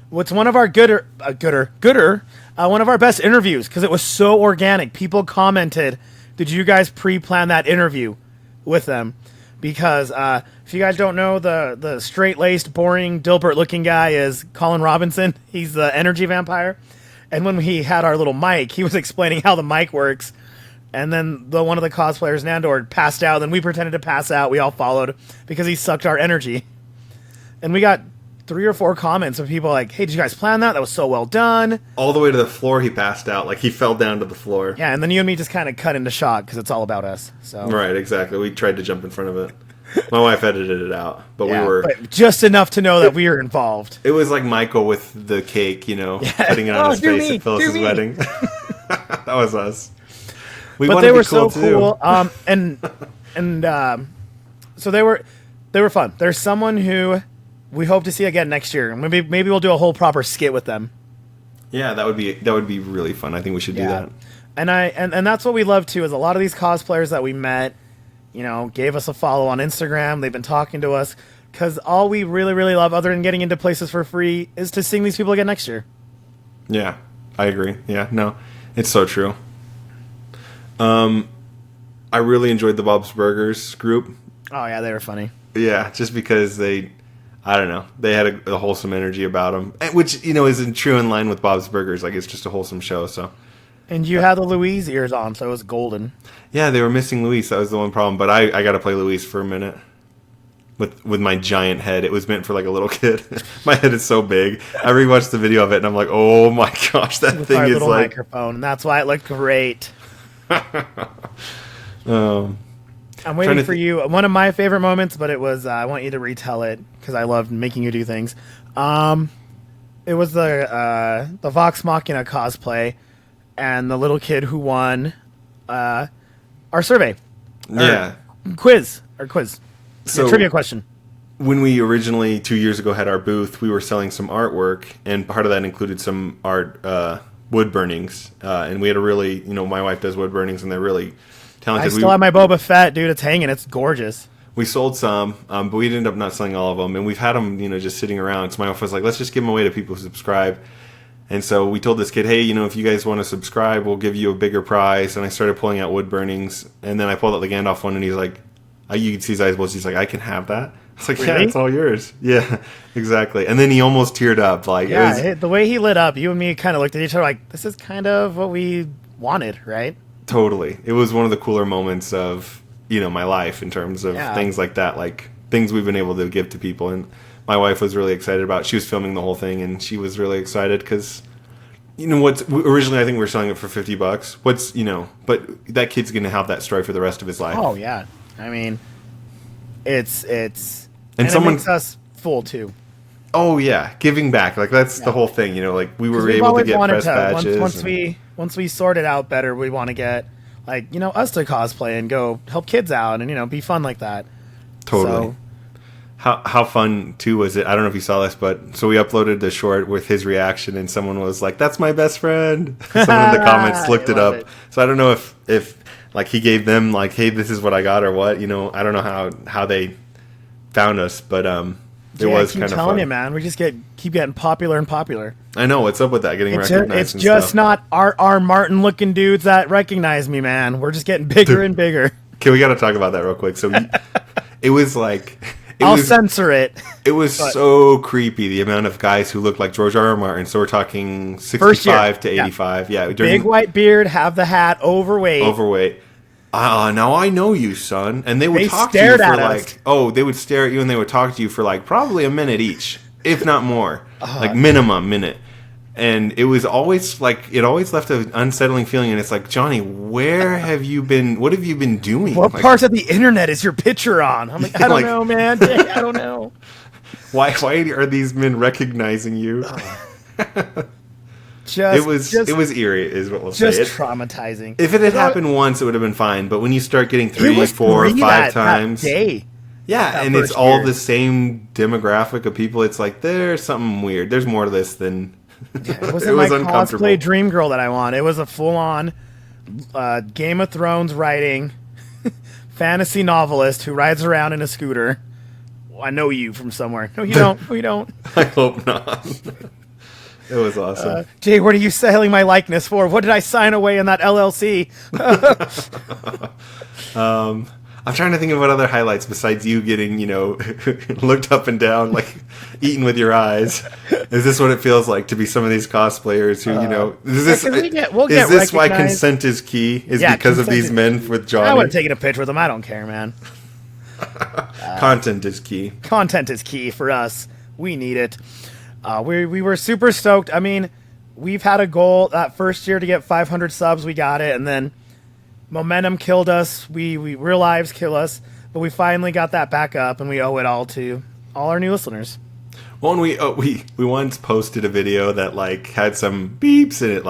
What's one of our one of our best interviews, because it was so organic. People commented, did you guys pre-plan that interview with them? Because if you guys don't know, the straight-laced, boring, Dilbert-looking guy is Colin Robinson. He's the energy vampire. And when we had our little mic, he was explaining how the mic works. And then one of the cosplayers, Nandor, passed out. Then we pretended to pass out. We all followed because he sucked our energy. And we got 3 or 4 comments of people like, hey, did you guys plan that? That was so well done. All the way to the floor, he passed out. Like, he fell down to the floor. Yeah, and then you and me just kind of cut into shock because it's all about us. So Right, exactly. We tried to jump in front of it. My wife edited it out, but we were... But just enough to know that we were involved. It was like Michael with the cake, cutting it on his face at Phyllis's wedding. That was us. But they were so cool. So they were fun. There's someone who we hope to see again next year. Maybe we'll do a whole proper skit with them. Yeah, that would be really fun. I think we should do that. And that's what we love too. Is a lot of these cosplayers that we met, gave us a follow on Instagram. They've been talking to us because all we really, really love, other than getting into places for free, is to see these people again next year. Yeah, I agree. Yeah, no, it's so true. I really enjoyed the Bob's Burgers group. Oh yeah, they were funny. Yeah, just because they had a wholesome energy about them, which is true in line with Bob's Burgers. Like, it's just a wholesome show. So, and you had the Louise ears on, so it was golden. Yeah, they were missing Luis. That was the one problem. But I got to play Luis for a minute with my giant head. It was meant for like a little kid. My head is so big. I rewatched the video of it, and I'm like, oh my gosh, that with thing our is little like microphone, and that's why it looked great. I'm waiting for you. One of my favorite moments, but it was I want you to retell it because I loved making you do things. It was the Vox Machina cosplay and the little kid who won our survey. Yeah. Quiz. So trivia question. When we originally 2 years ago had our booth, we were selling some artwork, and part of that included some art wood burnings, and we had a really, my wife does wood burnings, and they're really talented. I still have my Boba Fett, dude. It's hanging. It's gorgeous. We sold some, but we ended up not selling all of them, and we've had them, just sitting around. So my wife was like, let's just give them away to people who subscribe. And so we told this kid, hey, if you guys want to subscribe, we'll give you a bigger prize. And I started pulling out wood burnings, and then I pulled out the Gandalf one, and he's like, you can see his eyes bulge. He's like, I can have that. I was like, really? Yeah, it's all yours. Yeah, exactly. And then he almost teared up. Like, the way he lit up, you and me kind of looked at each other like, this is kind of what we wanted, right? Totally. It was one of the cooler moments of, my life in terms of things like that, like things we've been able to give to people. And my wife was really excited about it. She was filming the whole thing, and she was really excited because, originally I think we were selling it for $50. But that kid's going to have that story for the rest of his life. Oh, yeah. I mean, it's... And it makes us full, too. Oh yeah, giving back. Like that's the whole thing. You know, like we were able to get press badges. Once we sort it out better, we want to get like us to cosplay and go help kids out and be fun like that. Totally. So, how fun too was it? I don't know if you saw this, but so we uploaded the short with his reaction, and someone was like, "That's my best friend." Someone in the comments looked it up. So I don't know if like he gave them like, "Hey, this is what I got," or what. I don't know how they found us, but it was kind of fun. I'm telling you, man, we just keep getting popular and popular. I know what's up with that, getting recognized. It's just not our Martin looking dudes that recognize me, man. We're just getting bigger and bigger. Okay, we got to talk about that real quick. So it was like. I'll censor it. It was so creepy, the amount of guys who looked like George R. R. Martin. So we're talking 65 to 85. Yeah, big white beard, have the hat, overweight. Now I know you, son. And they would talk to you for like, they would stare at you and they would talk to you for like probably a minute each, if not more, like minimum minute. And it was always like, it always left an unsettling feeling. And it's like, Johnny, where have you been? What have you been doing? What parts of the internet is your picture on? I'm like, I don't know, man. I don't know. Why are these men recognizing you? It was eerie, is what we'll say. Just traumatizing. If it had happened once, it would have been fine. But when you start getting 3, 4, 5 times, and it's all the same demographic of people, it's like there's something weird. There's more to this than. It wasn't my cosplay dream girl that I want. It was a full-on Game of Thrones writing fantasy novelist who rides around in a scooter. Well, I know you from somewhere. No, you don't. No, you don't. I hope not. It was awesome. Jay, what are you selling my likeness for? What did I sign away in that LLC? I'm trying to think of what other highlights besides you getting, looked up and down, like eaten with your eyes. Is this what it feels like to be some of these cosplayers who, is this why consent is key? Is because of these men with Johnny? I would have taken a picture with them. I don't care, man. Content is key. Content is key for us. We need it. We were super stoked. I mean, we've had a goal that first year to get 500 subs. We got it, and then momentum killed us. We real lives kill us, but we finally got that back up, and we owe it all to all our new listeners. Well, and we once posted a video that like had some beeps in it,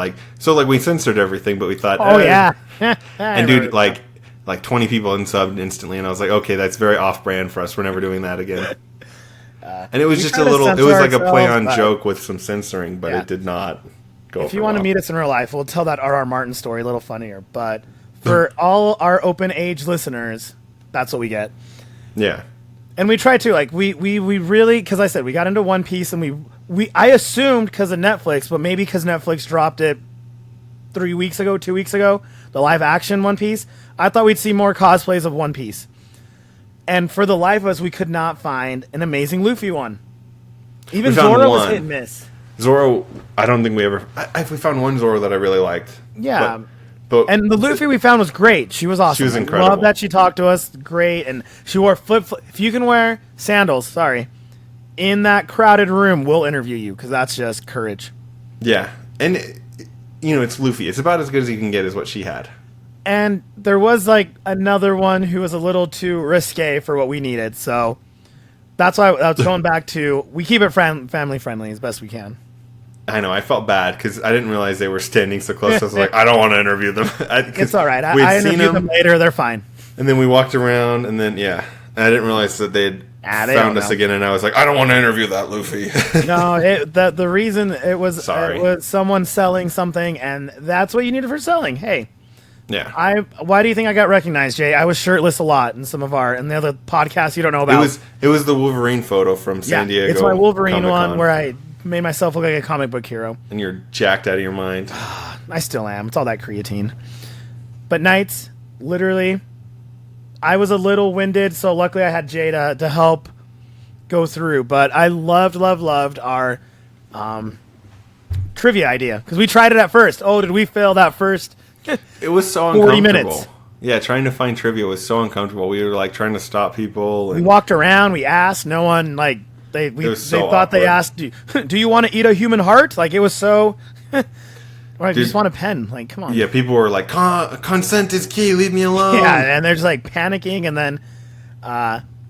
we censored everything, but we thought, and dude, like 20 people unsubbed instantly, and I was like, okay, that's very off-brand for us. We're never doing that again. And it was just it was like a play on joke with some censoring, but it did not go. If you want to meet us in real life, we'll tell that R.R. Martin story a little funnier, but. For all our open age listeners, that's what we get. Yeah. And we try to, we really, because I said we got into One Piece and I assumed because of Netflix, but maybe because Netflix dropped it 2 weeks ago, the live action One Piece, I thought we'd see more cosplays of One Piece. And for the life of us, we could not find an amazing Luffy one. Even Zoro was hit and miss. Zoro, I don't think we found one Zoro that I really liked. Yeah. And the Luffy we found was great. She was awesome. She was incredible. Love that she talked to us. Great. And she wore if you can wear sandals, in that crowded room, we'll interview you because that's just courage. Yeah. And, it's Luffy. It's about as good as you can get is what she had. And there was, another one who was a little too risque for what we needed. So that's why I was going back to we keep it family friendly as best we can. I know. I felt bad because I didn't realize they were standing so close. I was like, I don't want to interview them. It's all right. I interviewed them later. They're fine. And then we walked around, and then, and I didn't realize that they'd found us again, and I was like, I don't want to interview that Luffy. No, the reason it was someone selling something, and that's what you needed for selling. Hey. Yeah. Why do you think I got recognized, Jay? I was shirtless a lot in some of and the other podcasts you don't know about. It was the Wolverine photo from San Diego. It's my Wolverine Comic-Con one where I made myself look like a comic book hero. And you're jacked out of your mind. I still am. It's all that creatine. But nights, literally, I was a little winded, so luckily I had Jay to help go through. But I loved our trivia idea. Because we tried it at first. Oh, did we fail that first? It was so uncomfortable. 40 minutes. Yeah, trying to find trivia was so uncomfortable. We were trying to stop people. We walked around. We asked. No one They thought awkward. They asked, do you want to eat a human heart? It was so... Or I just want a pen. Come on. Yeah, people were like, consent is key, leave me alone. Yeah, and they're just panicking, and then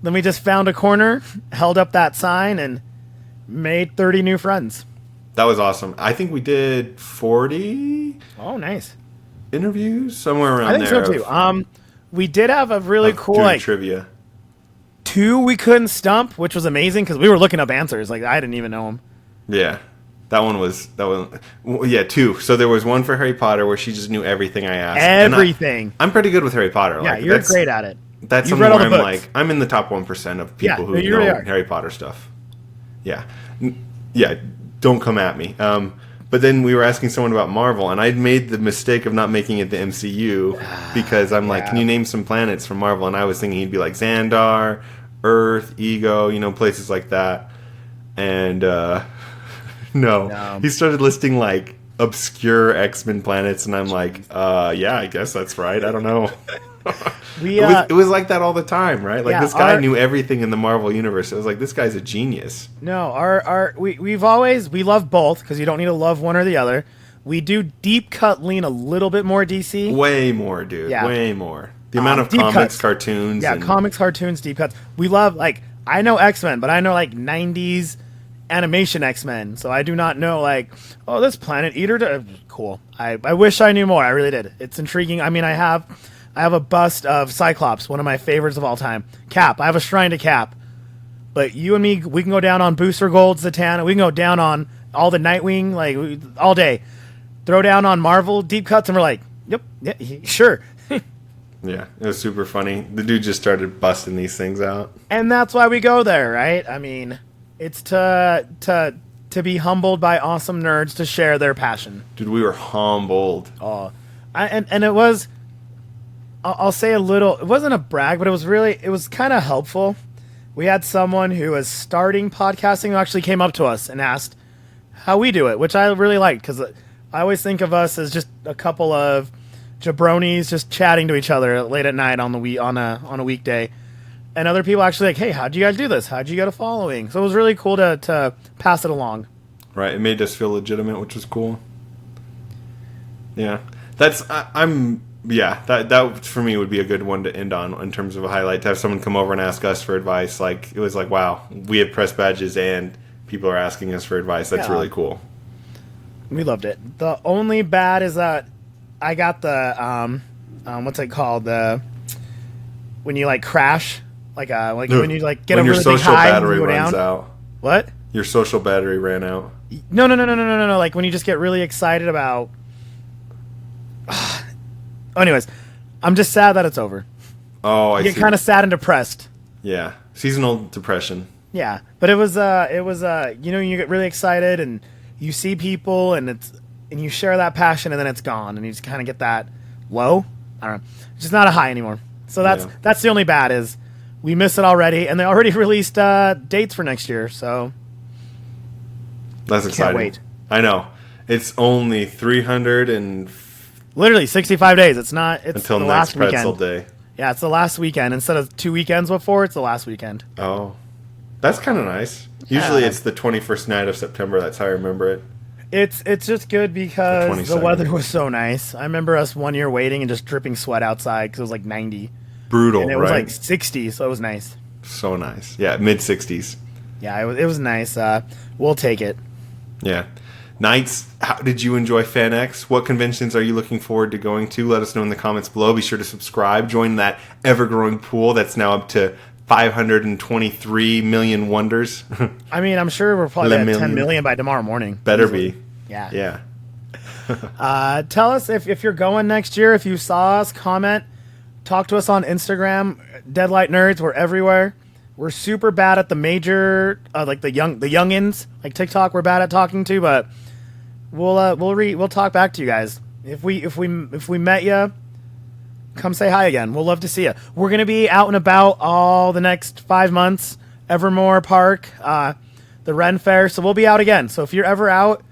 we just found a corner, held up that sign, and Made 30 new friends. That was awesome. I think we did 40. Oh, nice. Interviews somewhere around there. I think so too. We did have a really cool trivia. 2 we couldn't stump, which was amazing because we were looking up answers. Like I didn't even know them. Yeah, that one. Yeah, 2. So there was one for Harry Potter where she just knew everything I asked. Everything. I'm pretty good with Harry Potter. Yeah, you're great at it. That's something where I'm like, I'm in the top 1% of people who know really Harry Potter stuff. Yeah, yeah. Don't come at me. But then we were asking someone about Marvel, and I'd made the mistake of not making it the MCU because I'm like, can you name some planets from Marvel? And I was thinking he'd be like Xandar, Earth, Ego, places like that. And no, he started listing like obscure X-Men planets, and I'm like, yeah, I guess that's right. I don't know. It was like that all the time, right? Like this guy knew everything in the Marvel universe. It was like, this guy's a genius. No, we love both because you don't need to love one or the other. We do deep cut lean a little bit more DC. Way more, dude. Yeah. Way more. The amount of comics, cuts. Cartoons. Yeah, comics, cartoons, deep cuts. We love, like, I know X-Men, but I know, like, 90s animation X-Men. So I do not know, like, oh, this Planet Eater. Cool. I wish I knew more. I really did. It's intriguing. I mean, I have a bust of Cyclops, one of my favorites of all time. Cap. I have a shrine to Cap. But you and me, we can go down on Booster Gold, Zatanna. We can go down on all the Nightwing, like, all day. Throw down on Marvel deep cuts, and we're like, yep, yeah, sure. Yeah, it was super funny. The dude just started busting these things out. And that's why we go there, right? I mean, it's to be humbled by awesome nerds to share their passion. Dude, we were humbled. Oh, and it was, I'll say a little, it wasn't a brag, but it was kind of helpful. We had someone who was starting podcasting who actually came up to us and asked how we do it, which I really liked because I always think of us as just a couple of jabronis just chatting to each other late at night on a weekday, and other people actually like, hey, how'd you guys do this? How'd you get a following? So it was really cool to pass it along. Right, it made us feel legitimate, which was cool. Yeah, that for me would be a good one to end on in terms of a highlight, to have someone come over and ask us for advice. Like, it was like, wow, we have press badges and people are asking us for advice. That's really cool. We loved it. The only bad is that I got the what's it called, the when you like crash, like when you like get a really big high and you go down. Runs out. What? Your social battery ran out. No. Like when you just get really excited about. Anyways, I'm just sad that it's over. Oh, I see. You get kind of sad and depressed. Yeah, seasonal depression. Yeah, but it was you get really excited and you see people and you share that passion and then it's gone and you just kind of get that low. I don't know. It's just not a high anymore. So that's the only bad is we miss it already, and they already released dates for next year. So that's exciting. Can't wait. I know. It's only 300 and literally 65 days. It's not. It's until the next last pretzel weekend. day. Yeah, it's the last weekend instead of 2 weekends before. It's the last weekend. Oh, that's kind of nice. Usually it's the 21st night of September. That's how I remember it. It's just good because the weather was so nice. I remember us one year waiting and just dripping sweat outside because it was like 90. Brutal, and it was like 60, so it was nice. So nice. Yeah, mid-60s. Yeah, it was nice. We'll take it. Yeah. Knights, how did you enjoy FanX? What conventions are you looking forward to going to? Let us know in the comments below. Be sure to subscribe. Join that ever-growing pool that's now up to 523 million wonders. I mean, I'm sure we're probably at 10 million by tomorrow morning. Better be. Yeah. Tell us if you're going next year. If you saw us, comment. Talk to us on Instagram. Deadlight Nerds. We're everywhere. We're super bad at the major, like the youngins, like TikTok. We're bad at talking to, but we'll talk back to you guys. If we met you, come say hi again. We'll love to see you. We're gonna be out and about all the next 5 months. Evermore Park, the Ren Fair. So we'll be out again. So if you're ever out,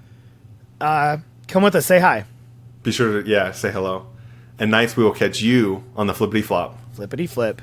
come with us. Say hi. Be sure to say hello. And Knights, we will catch you on the flippity flop. Flippity flip.